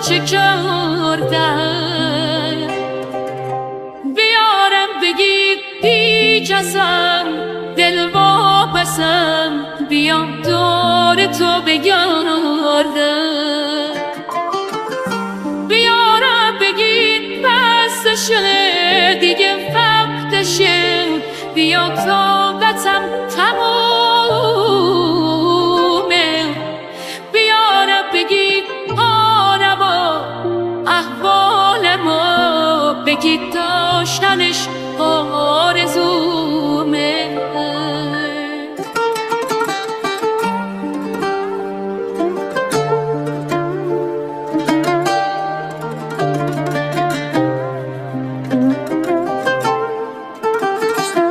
چه کردم. بیارم بگید پیچ ازم، دل واپسم، بیام دور تو بگردم. بیارم بگید بسته شده دیگه وقتشه، بیا طاقتم